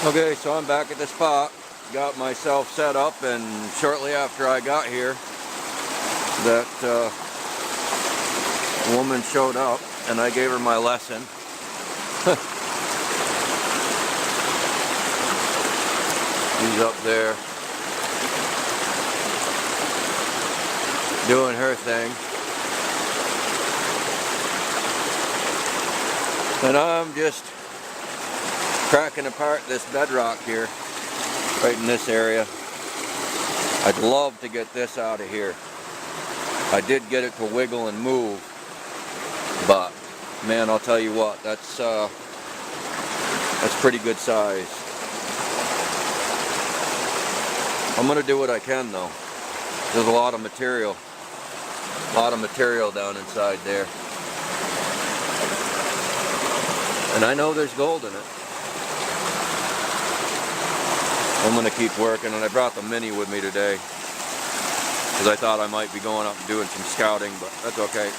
Okay, so I'm back at the spot, got myself set up, and shortly after I got here, that woman showed up, and I gave her my lesson. She's up there doing her thing, and I'm just cracking apart this bedrock here, right in this area. I'd love to get this out of here. I did get it to wiggle and move, but man, I'll tell you what, that's pretty good size. I'm gonna do what I can though. There's a lot of material down inside there, and I know there's gold in it. I'm going to keep working, and I brought the Mini with me today because I thought I might be going up and doing some scouting, but that's okay.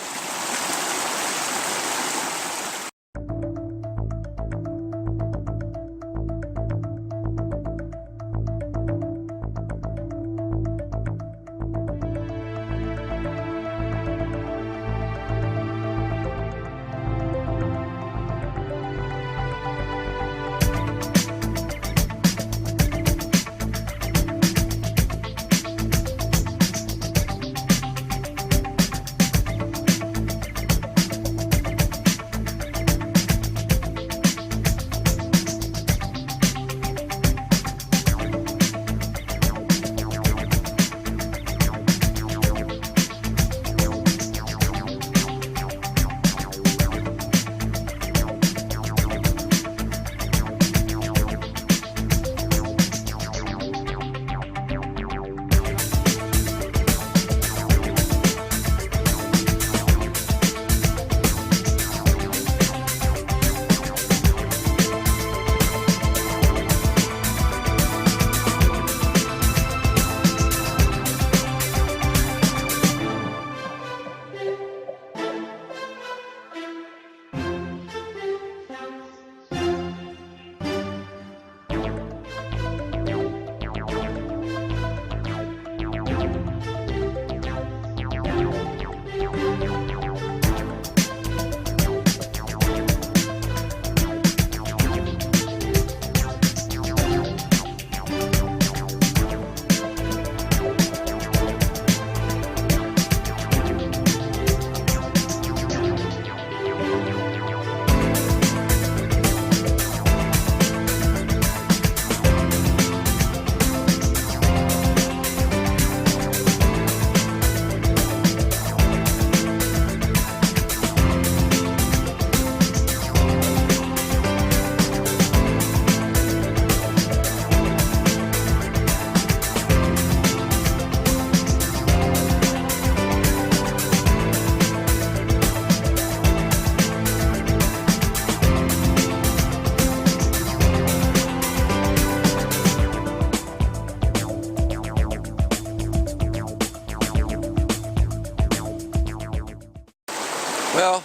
Well,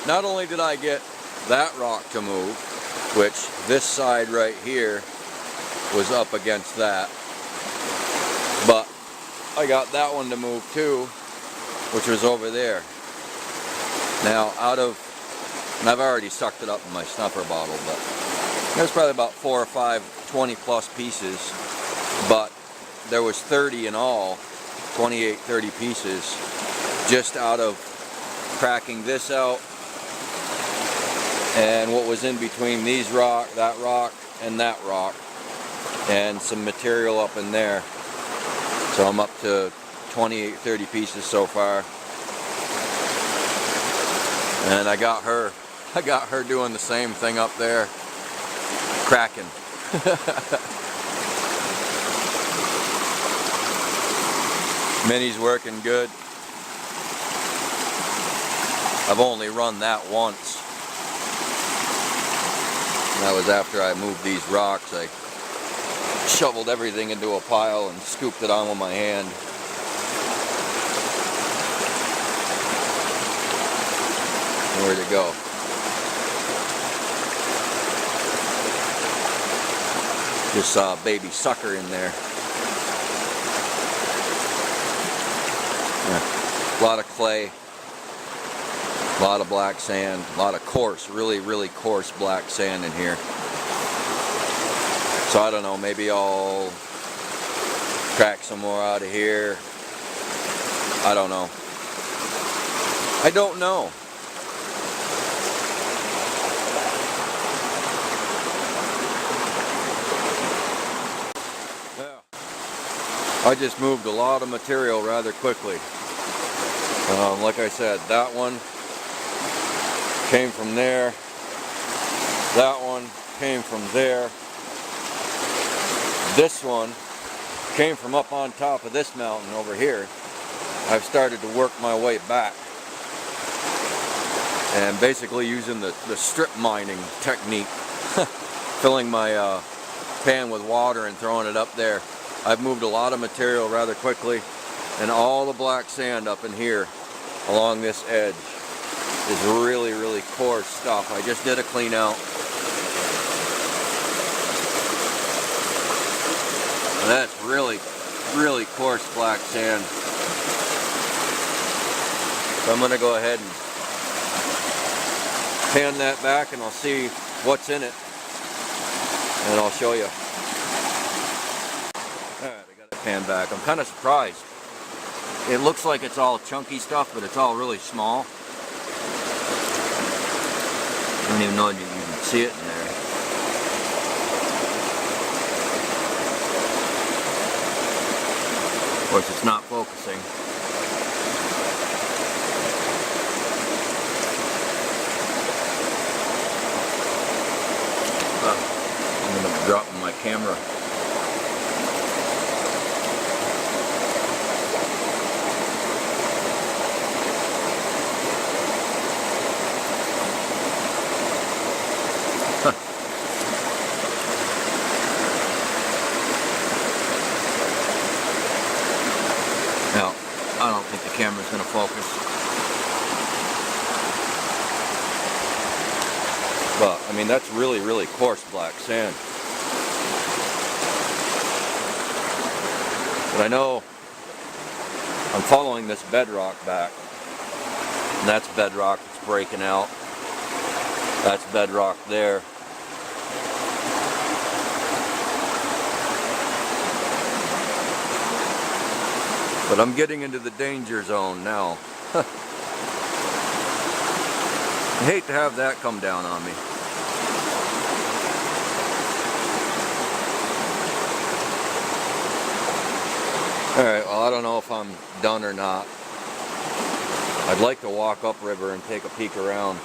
not only did I get that rock to move, which this side right here was up against that, but I got that one to move too, which was over there. Now and I've already sucked it up in my snuffer bottle, but there's probably about 4 or 5 20 plus pieces, but there was 30 in all, 28, 30 pieces, just out of cracking this out and what was in between that rock and that rock, and some material up in there. So I'm up to 28, 30 pieces so far, and I got her doing the same thing up there, cracking. Mini's working good. I've only run that once. And that was after I moved these rocks. I shoveled everything into a pile and scooped it on with my hand. Where'd it go? Just saw a baby sucker in there. Yeah. A lot of clay, a lot of black sand, a lot of coarse, really coarse black sand in here. So I don't know, maybe I'll crack some more out of here. I don't know. I don't know. Yeah. I just moved a lot of material rather quickly. Like I said, that one came from there. That one came from there. This one came from up on top of this mountain over here. I've started to work my way back. And basically using the strip mining technique. Filling my pan with water and throwing it up there. I've moved a lot of material rather quickly. And all the black sand up in here along this edge is really coarse stuff. I just did a clean out. And that's really coarse black sand. So I'm going to go ahead and pan that back and I'll see what's in it. And I'll show you. Alright, I got it pan back. I'm kind of surprised. It looks like it's all chunky stuff, but it's all really small. I don't even know if you can see it in there. Of course, it's not focusing. I'm going to drop my camera. Now, I don't think the camera's going to focus. But, I mean, that's really coarse black sand. But I know I'm following this bedrock back. And that's bedrock that's breaking out. That's bedrock there. But I'm getting into the danger zone now. I hate to have that come down on me. Alright, well I don't know if I'm done or not. I'd like to walk upriver and take a peek around.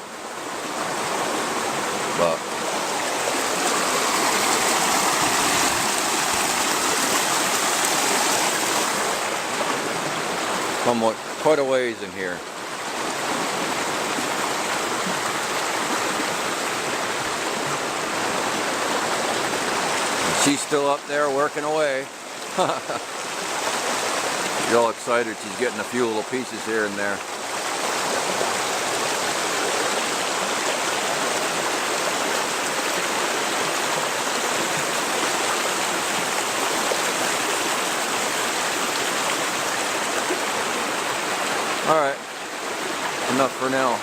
But somewhat quite a ways in here. She's still up there working away. She's all excited. She's getting a few little pieces here and there. Alright, enough for now.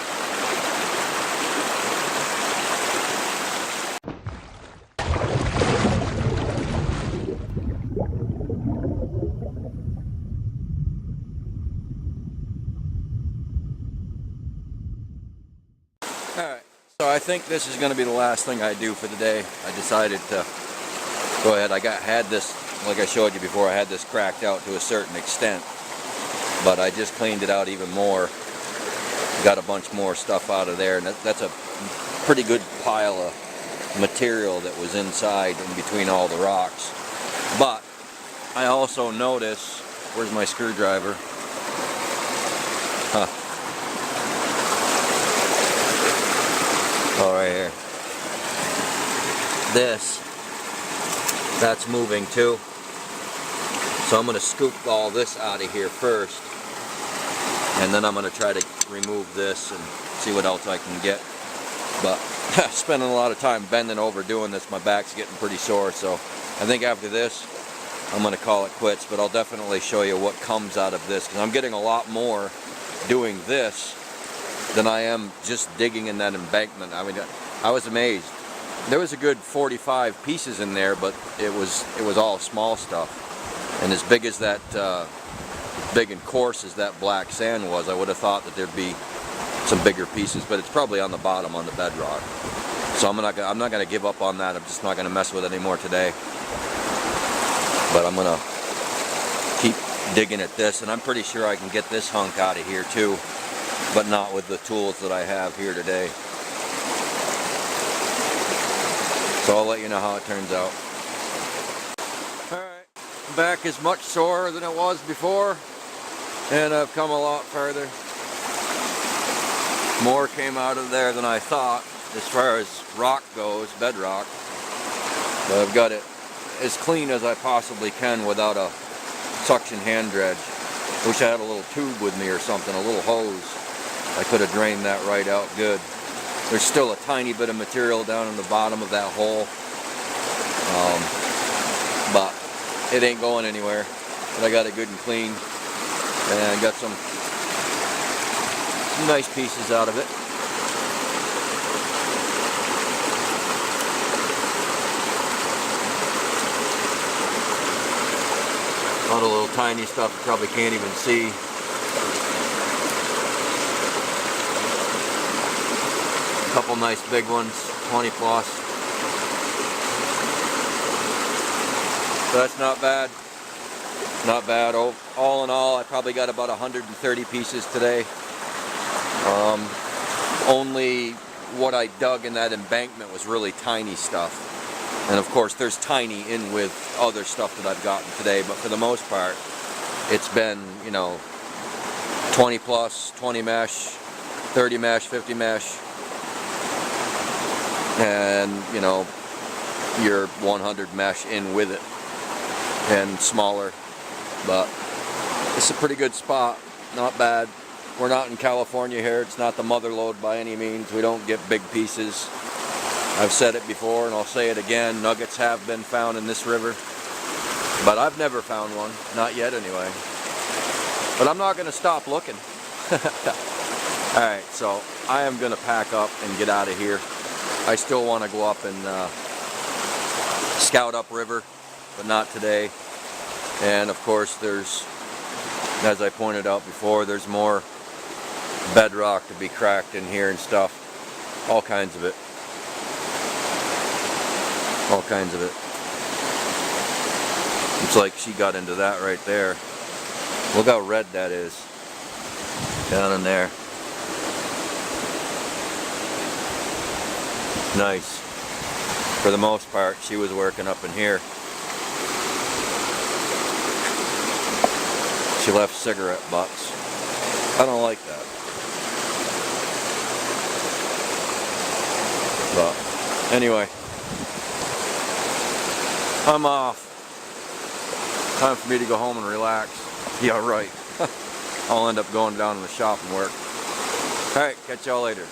Alright, so I think this is going to be the last thing I do for the day. I decided to go ahead. I had this, like I showed you before, I had this cracked out to a certain extent. But I just cleaned it out even more. Got a bunch more stuff out of there. And that's a pretty good pile of material that was inside in between all the rocks. But I also notice, where's my screwdriver? Huh. Oh, right here. That's moving too. So I'm going to scoop all this out of here first. And then I'm going to try to remove this and see what else I can get. But spending a lot of time bending over doing this. My back's getting pretty sore, so I think after this I'm going to call it quits, but I'll definitely show you what comes out of this, because I'm getting a lot more doing this than I am just digging in that embankment. I mean, I was amazed. There was a good 45 pieces in there, but it was all small stuff. And as big as that, big and coarse as that black sand was, I would have thought that there'd be some bigger pieces, but it's probably on the bottom on the bedrock. So I'm not going to give up on that. I'm just not going to mess with it anymore today. But I'm going to keep digging at this, and I'm pretty sure I can get this hunk out of here too, but not with the tools that I have here today. So I'll let you know how it turns out. Alright, back is much sorer than it was before, and I've come a lot farther. More came out of there than I thought as far as rock goes, bedrock. But I've got it as clean as I possibly can without a suction hand dredge. Wish I had a little tube with me or something, a little hose. I could have drained that right out good. There's still a tiny bit of material down in the bottom of that hole, but it ain't going anywhere. But I got it good and clean, and I got some nice pieces out of it. A lot of little tiny stuff you probably can't even see. A couple nice big ones, 20 plus. So that's not bad. Not bad. All in all, I probably got about 130 pieces today. Only what I dug in that embankment was really tiny stuff. And of course there's tiny in with other stuff that I've gotten today, but for the most part it's been, you know, 20 plus, 20 mesh, 30 mesh, 50 mesh, and you know, your 100 mesh in with it, and smaller. But it's a pretty good spot, not bad. We're not in California here. It's not the mother lode by any means. We don't get big pieces. I've said it before and I'll say it again, nuggets have been found in this river, but I've never found one, not yet anyway. But I'm not going to stop looking. Alright, so I am going to pack up and get out of here. I still want to go up and scout up river, but not today. And of course there's, as I pointed out before, there's more bedrock to be cracked in here and stuff. All kinds of it. All kinds of it. Looks like she got into that right there. Look how red that is. Down in there. Nice. For the most part, she was working up in here. She left cigarette butts. I don't like that. But anyway, I'm off. Time for me to go home and relax. Yeah, right. I'll end up going down to the shop and work. Alright, catch y'all later.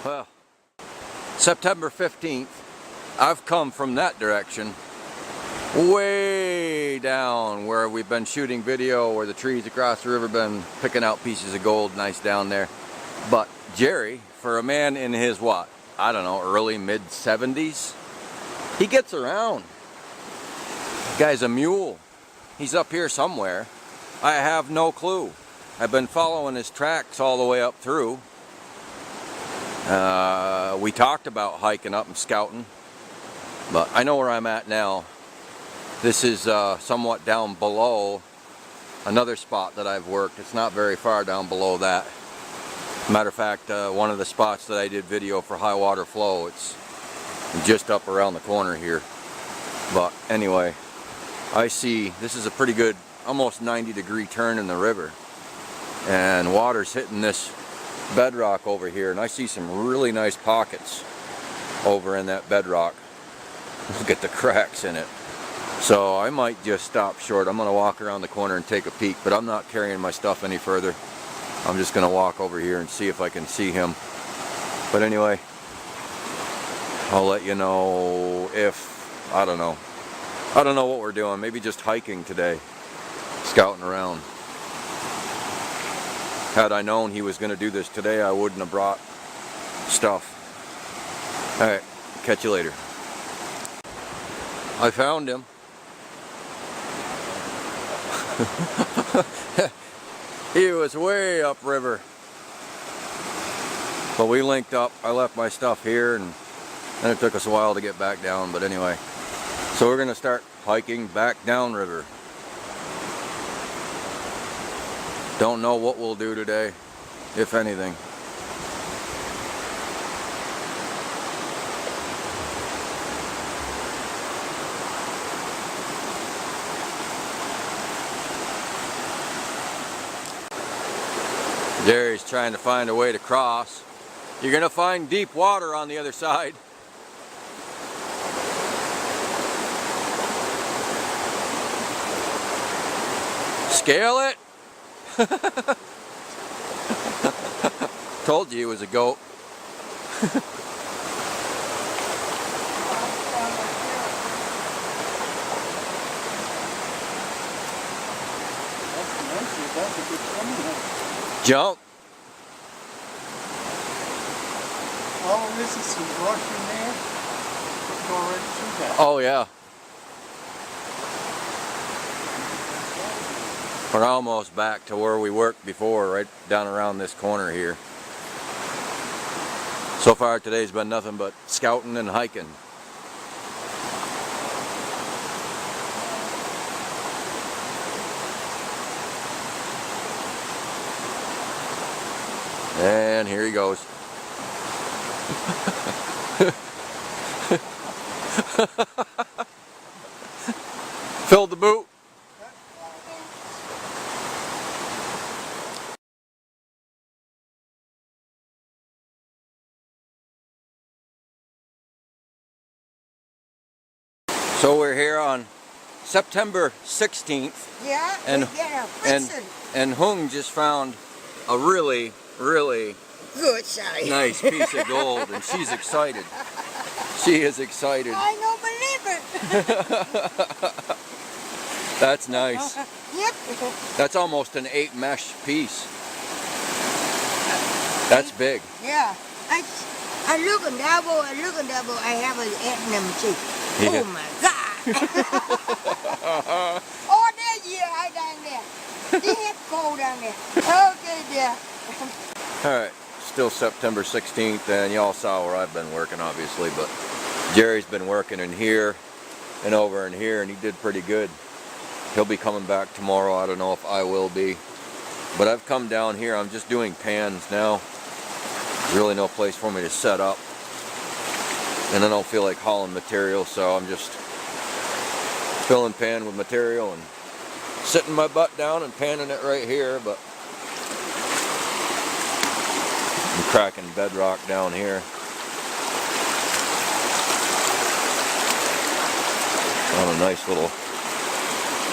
Well, September 15th, I've come from that direction, way down where we've been shooting video, where the trees across the river been picking out pieces of gold, nice down there. But Jerry, for a man in his what, I don't know, early mid 70s, he gets around. The guy's a mule. He's up here somewhere. I have no clue. I've been following his tracks all the way up through. We talked about hiking up and scouting, but I know where I'm at now. This is somewhat down below another spot that I've worked. It's not very far down below that. Matter of fact, one of the spots that I did video for high water flow, it's just up around the corner here. But anyway, I see this is a pretty good, almost 90-degree turn in the river, and water's hitting this bedrock over here, and I see some really nice pockets over in that bedrock. Look at the cracks in it. So I might just stop short. I'm going to walk around the corner and take a peek, but I'm not carrying my stuff any further. I'm just gonna walk over here and see if I can see him. But anyway, I'll let you know if, I don't know what we're doing. Maybe just hiking today, scouting around. Had I known he was gonna do this today, I wouldn't have brought stuff. Alright, catch you later. I found him. He was way upriver. But we linked up. I left my stuff here and it took us a while to get back down, but anyway. So we're gonna start hiking back downriver. Don't know what we'll do today, if anything. Jerry's trying to find a way to cross. You're gonna find deep water on the other side. Scale it. Told you he was a goat. Jump. Oh, this is some brush in there. Go right through that. Oh yeah. We're almost back to where we worked before, right down around this corner here. So far today's been nothing but scouting and hiking. And here he goes. Filled the boot. So we're here on September 16th. Yeah, and Hung just found a really good size. nice piece of gold, and she's excited. She is excited. I don't believe it. That's nice. Yep. That's almost an 8 mesh piece. That's big. Yeah. I look at double. I have an Etnam cheek. Yeah. Oh my God. Oh, there, yeah, I down there. They have cold down there. Okay, dear. Alright, still September 16th, and y'all saw where I've been working, obviously, but Jerry's been working in here and over in here, and he did pretty good. He'll be coming back tomorrow. I don't know if I will be. But I've come down here. I'm just doing pans now. There's really no place for me to set up. And I don't feel like hauling material, so I'm just filling pan with material and sitting my butt down and panning it right here. But I'm cracking bedrock down here. On a nice little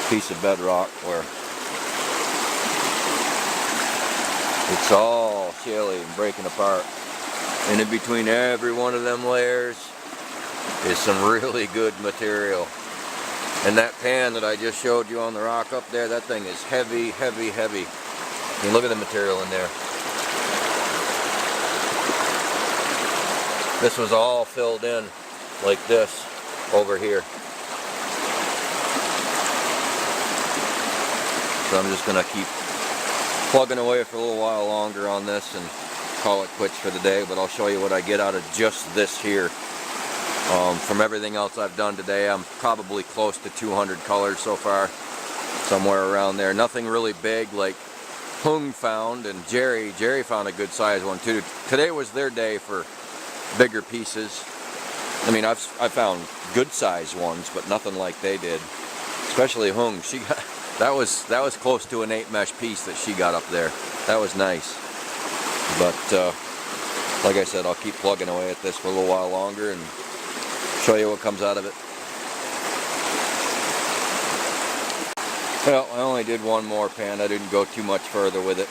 piece of bedrock where it's all shelly and breaking apart. And in between every one of them layers is some really good material. And that pan that I just showed you on the rock up there, that thing is heavy, heavy, heavy. I mean, look at the material in there. This was all filled in like this over here. So I'm just going to keep plugging away for a little while longer on this and call it quits for the day, but I'll show you what I get out of just this here. From everything else I've done today, I'm probably close to 200 colors so far, somewhere around there. Nothing really big like Hung found, and Jerry found a good size one too. Today was their day for bigger pieces. I mean, I've found good size ones, but nothing like they did. Especially Hung, she got that was close to an 8 mesh piece that she got up there. That was nice. But like I said, I'll keep plugging away at this for a little while longer and show you what comes out of it. Well, I only did one more pan. I didn't go too much further with it.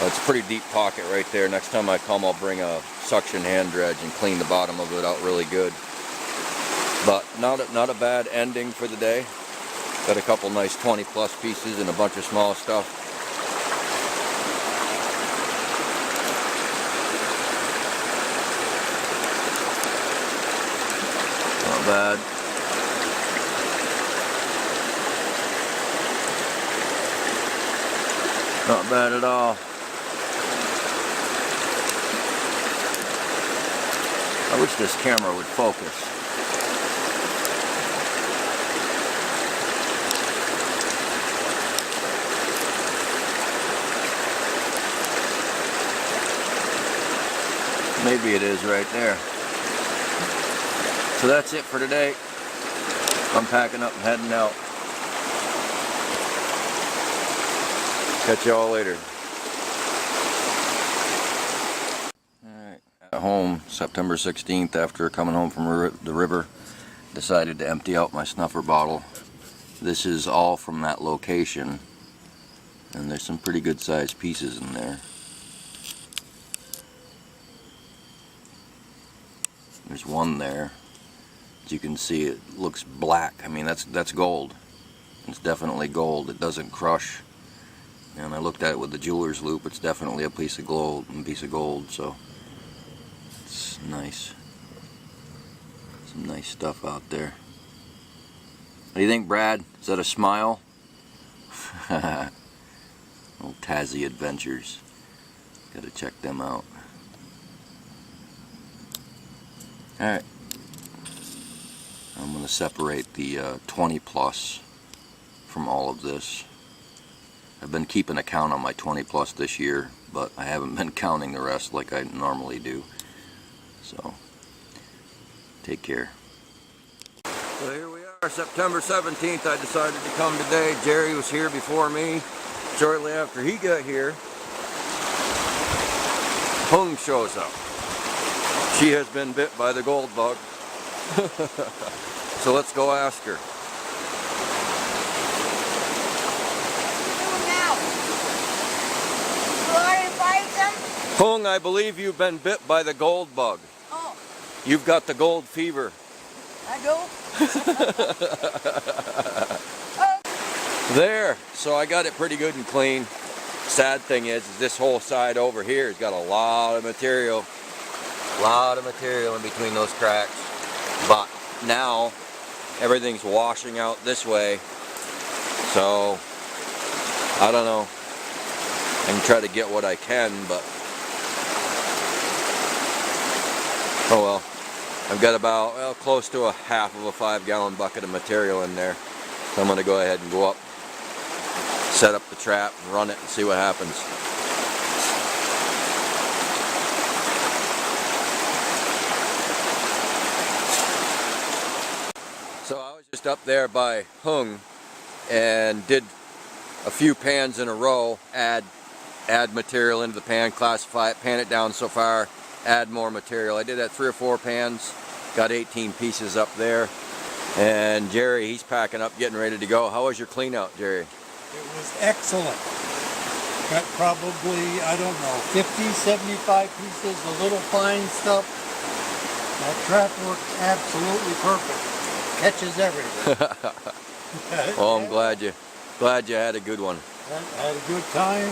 It's a pretty deep pocket right there. Next time I come, I'll bring a suction hand dredge and clean the bottom of it out really good. But not a bad ending for the day. Got a couple nice 20 plus pieces and a bunch of small stuff. Not bad. Not bad at all. I wish this camera would focus. Maybe it is right there. So that's it for today. I'm packing up and heading out. Catch y'all later. Alright, at home, September 16th, after coming home from the river, decided to empty out my snuffer bottle. This is all from that location, and there's some pretty good sized pieces in there. There's one there. As you can see, it looks black. I mean, that's gold. It's definitely gold. It doesn't crush. And I looked at it with the jeweler's loop. It's definitely a piece of gold. So it's nice. Some nice stuff out there. What do you think, Brad? Is that a smile? Old Tassie Adventures. Gotta check them out. Alright. I'm going to separate the 20 plus from all of this. I've been keeping a count on my 20 plus this year, but I haven't been counting the rest like I normally do. So, take care. So here we are, September 17th. I decided to come today. Jerry was here before me. Shortly after he got here, Hung shows up. She has been bit by the gold bug. So let's go ask her. Hung, I believe you've been bit by the gold bug. Oh. You've got the gold fever. I do? There. So I got it pretty good and clean. Sad thing is this whole side over here has got a lot of material. In between those cracks. But now everything's washing out this way. So I don't know. I can try to get what I can, but oh well. I've got about, well, close to a half of a 5-gallon bucket of material in there. So I'm going to go ahead and go up, set up the trap, and run it and see what happens. So I was just up there by Hung and did a few pans in a row, add material into the pan, classify it, pan it down so far, add more material. I did that 3 or 4 pans, got 18 pieces up there. And Jerry, he's packing up, getting ready to go. How was your clean out, Jerry? It was excellent. Got probably, I don't know, 50, 75 pieces of little fine stuff. That trap worked absolutely perfect. Catches everything. Well, I'm glad you had a good one. I had a good time.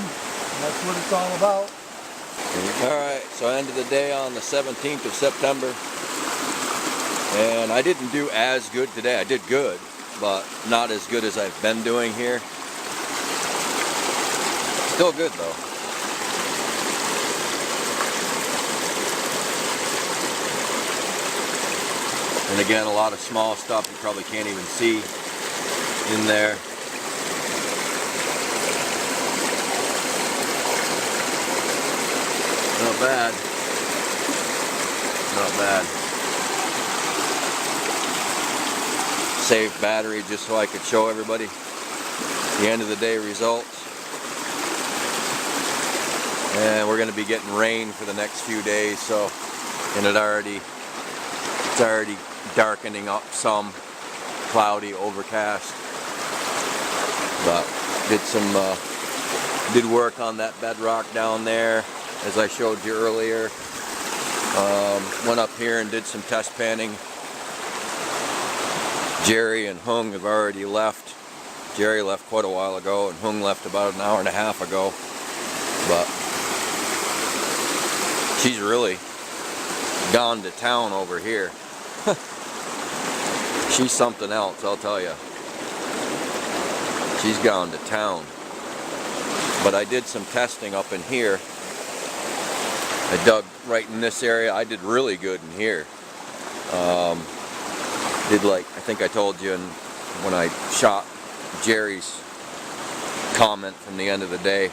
That's what it's all about. Alright, so end of the day on the 17th of September. And I didn't do as good today. I did good, but not as good as I've been doing here. Still good though. And again, a lot of small stuff you probably can't even see in there. Not bad. Not bad. Saved battery just so I could show everybody the end of the day results. And we're going to be getting rain for the next few days, so, and it's already darkening up some, cloudy, overcast. But did some Did work on that bedrock down there, as I showed you earlier. Went up here and did some test panning. Jerry and Hung have already left. Jerry left quite a while ago, and Hung left about an hour and a half ago. But she's really gone to town over here. She's something else, I'll tell you. She's gone to town. But I did some testing up in here. I dug right in this area. I did really good in here. Did, like, I think I told you when I shot Jerry's comment from the end of the day,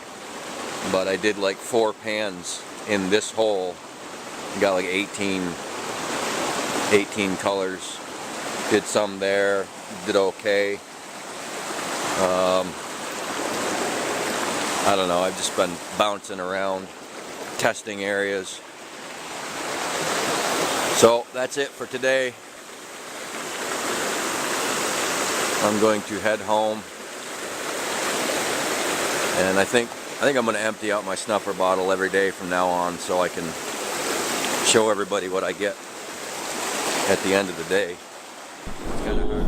but I did like 4 pans in this hole. Got like 18 colors. Did some there, did okay. I don't know, I've just been bouncing around, testing areas. So that's it for today. I'm going to head home, and I think I'm going to empty out my snuffer bottle every day from now on, so I can show everybody what I get at the end of the day. It's kind of hard.